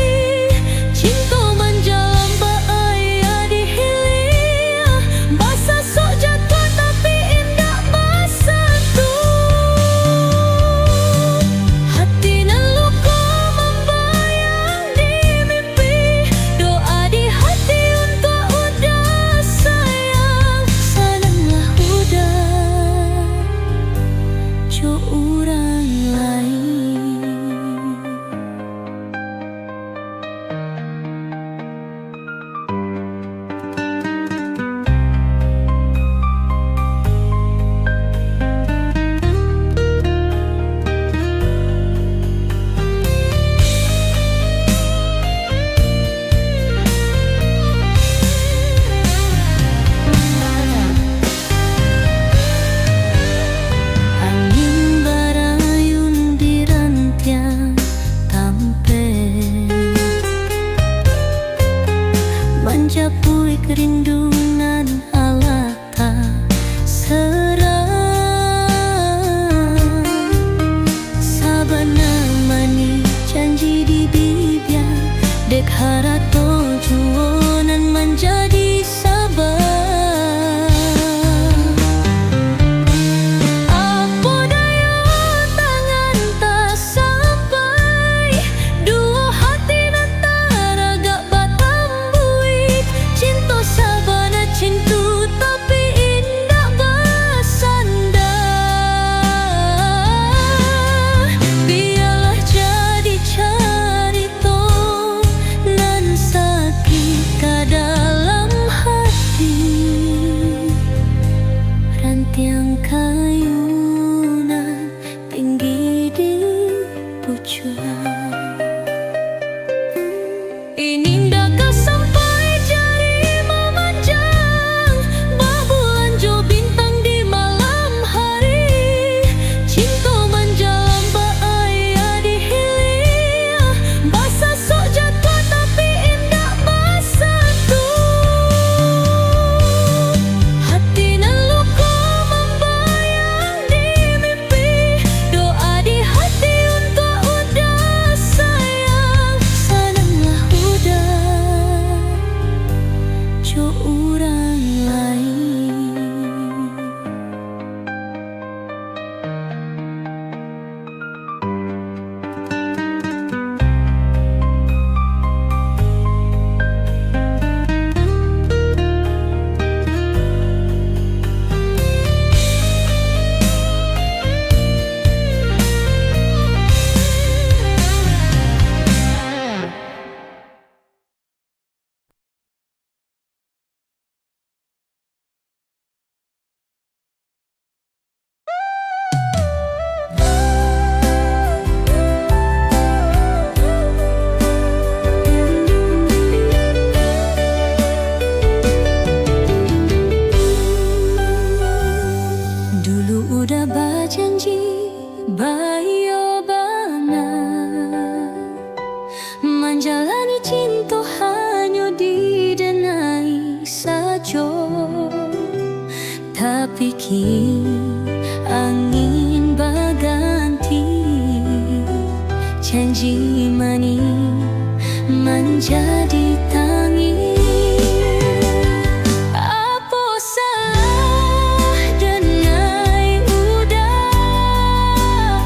Cinta menjalam baaya di hilir, basa sok jatuh tapi indah bersatu. Hati nan luka membayang di mimpi, doa di hati untuk udah sayang. Sananglah udah jo orang lain. Angin barayun di rantian tampe, menjapui kerinduan alata serang. Sabana mani janji di bibir, dek hara tujuan menjadi sabar. Apa daya tangan tak sampai, dua hati nantara gak batambui. Cinta sabana cintu tapi indah bersandar. Biarlah jadi carita nan sakit ka dalam hati, rantiang kayunan tinggi di pucuan. Ini ndak sampai jari memanjang, babulan jo bintang di malam hari. Cinta menjalam baaya di hilir, basa sok jatuh tapi indah bersatu. Hati nan luka membayang di mimpi, doa di hati untuk udah sayang. Sananglah udah jo orang lain. Dulu udah berjanji bayo bana menjalani cinta hanya didenai saja. Tapi kini angin berganti, janji mani menjadi tangis. Apa salah denai udah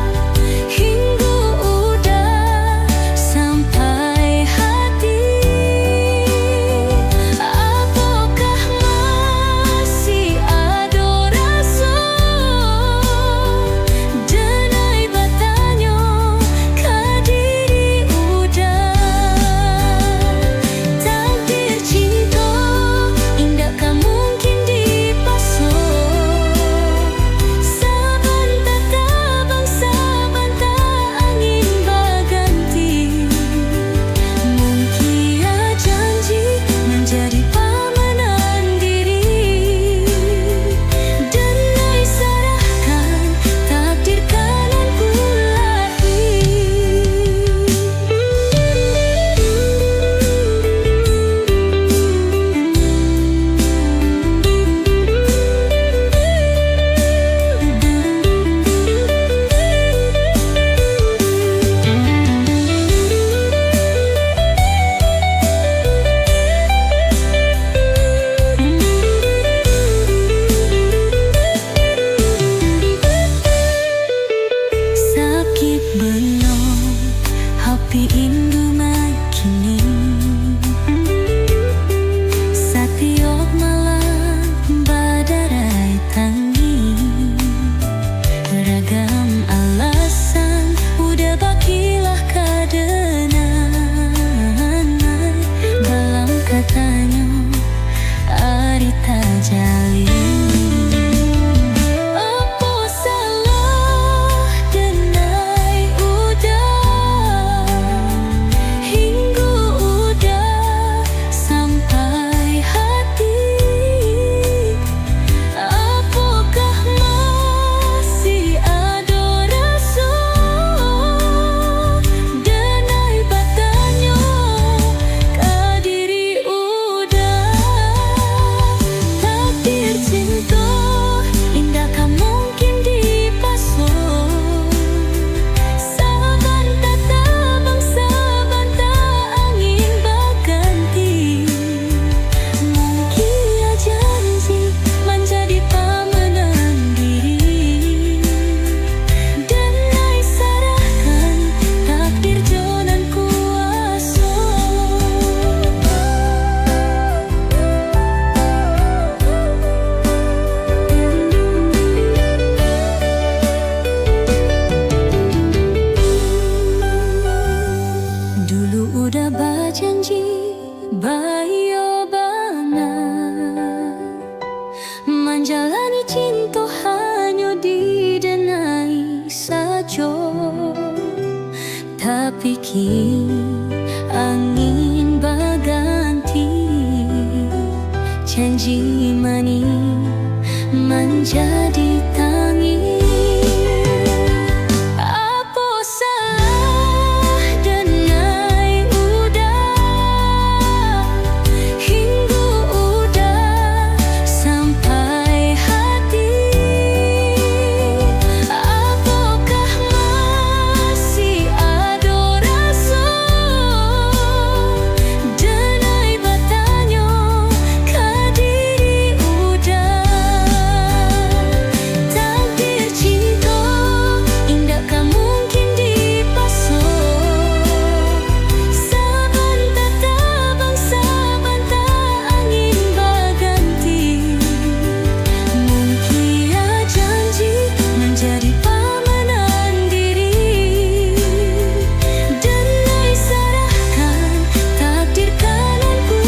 hingga udah sampai hati. Apakah masih ada Jani cinta hanya didenai saja, tapi kini angin berganti. Janji manis menjadi tangis. Apa salah denai udah, hingga udah sampai hati. Apakah masih ada rasa? Denai bertanya ke diri udah. Takdir cinta indah kan mungkin dipasang. Saban tabang, saban angin berganti. Mungkin janji menjadi pamanan diri. Denai serahkan takdir kanan ku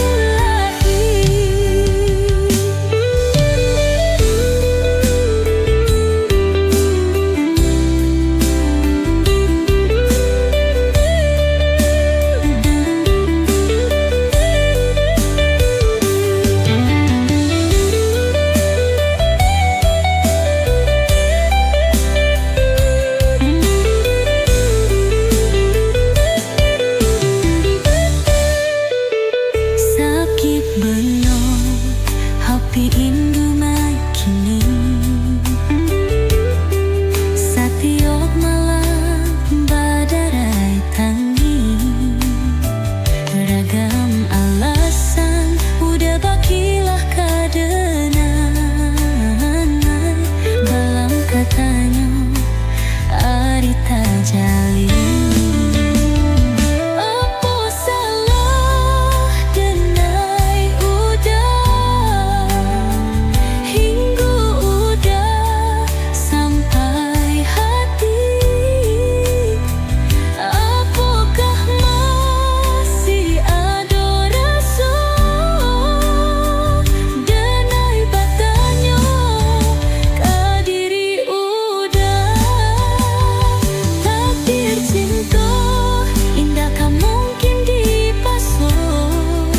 sakit benar hati indu makini. Setiap malam badarai tangi. Ragam alasan udah bakilah kadenan. Dalam katanya ari tajali. Apa salah denai udah, hingga udah sampai hati. Apakah masih ada rasa? Denai bertanya ke diri udah. Takdir cinta indah kan mungkin dipasang.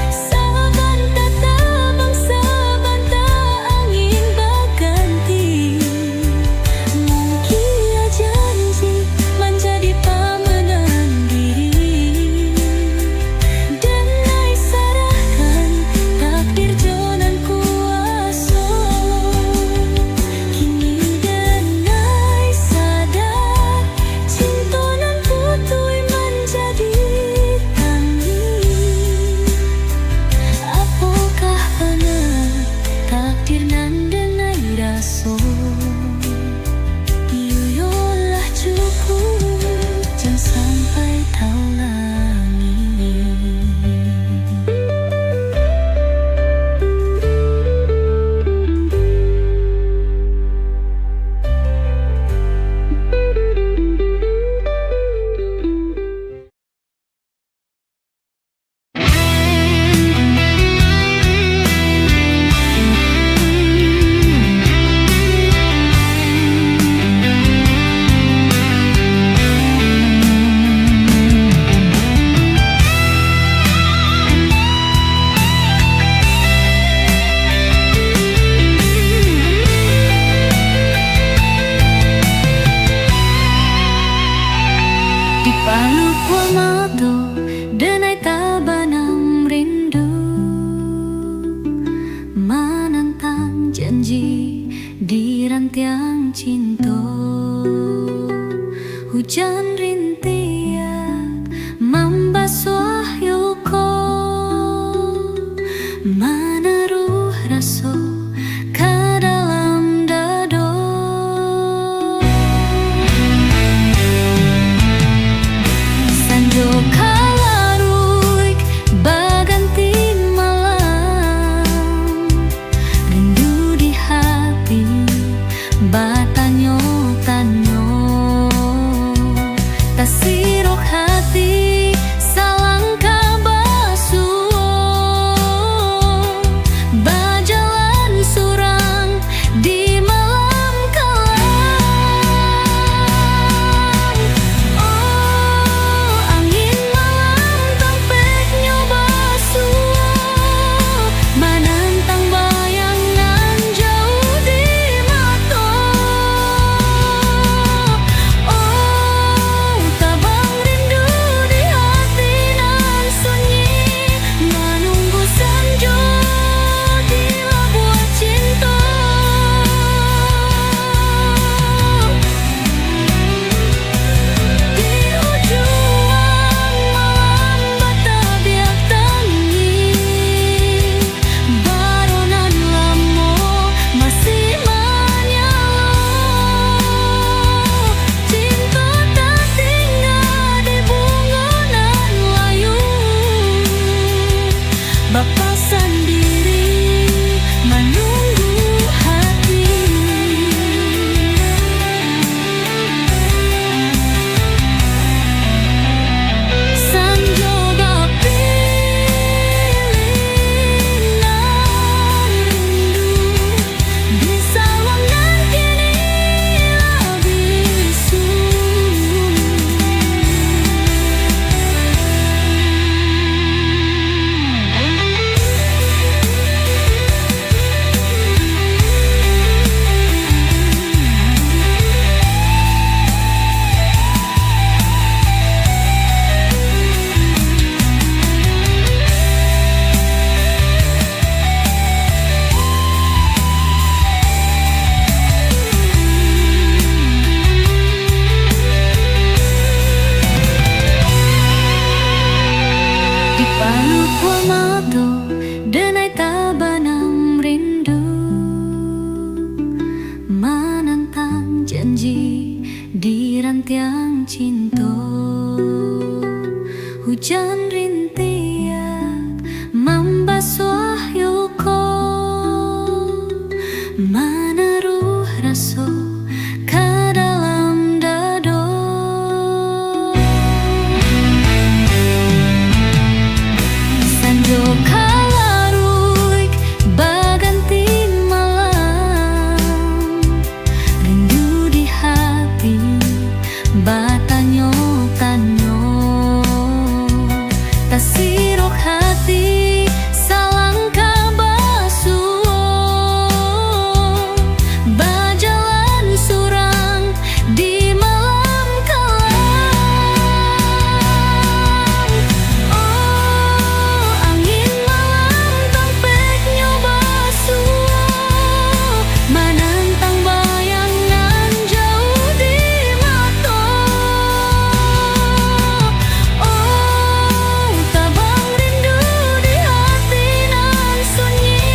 Saban tabang, saban angin berganti. Mungkin janji menjadi pamanan diri. Denai serahkan takdir jonan kuasa. Kini denai sadar cinta nan putui menjadi tangis. Apakah benar takdir nan denai rasa? Yolah cukup jangan sampai tahu langit. Di paluk mata denai tabanam rindu. Menentang janji di rantiang cinta. Hujan rintian membasuh yuko. Menaruh rasa ke dalam dada. Sanjo kalaruik berganti malam. Rindu di hati batanya cinta denai tabanam rindu, menantang janji di rantiang cinta. Hujan rintiak membasuh yuko, menaruh rasa ke dalam dado. Sanjo kalaruik baganti malam, rindu di hati batanyo-tanyo. Tasirok hati salangkah basuh, bajalan surang di malam kelam. Oh, angin malam tampeknya basuh, menantang bayangan jauh di mata. Oh, tabang rindu di hati nan sunyi,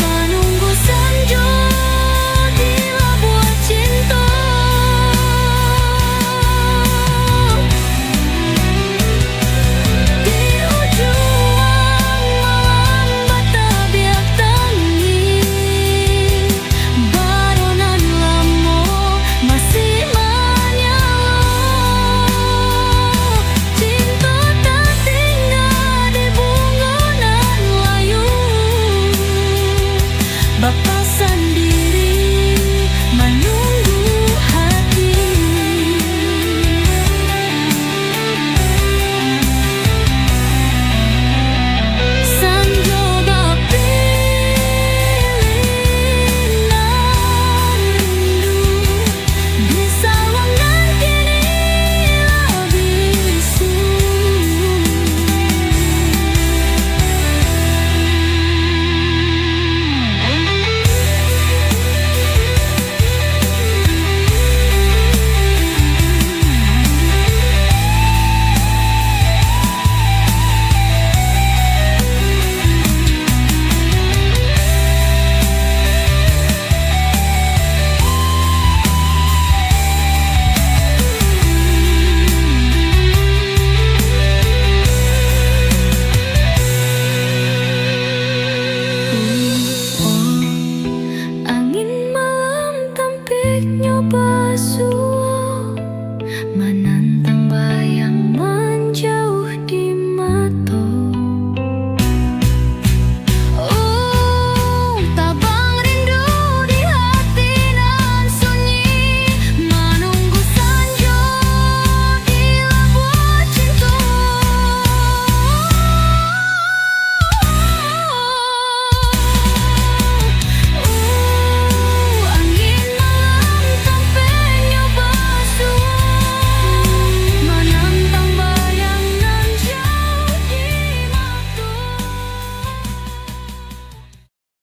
menunggu senja di labuan cinta. Di ujung malam batabiak tangi, baronan lamo masih menyala. Cinta tak tinggal di bungonan layu, bapa sendiri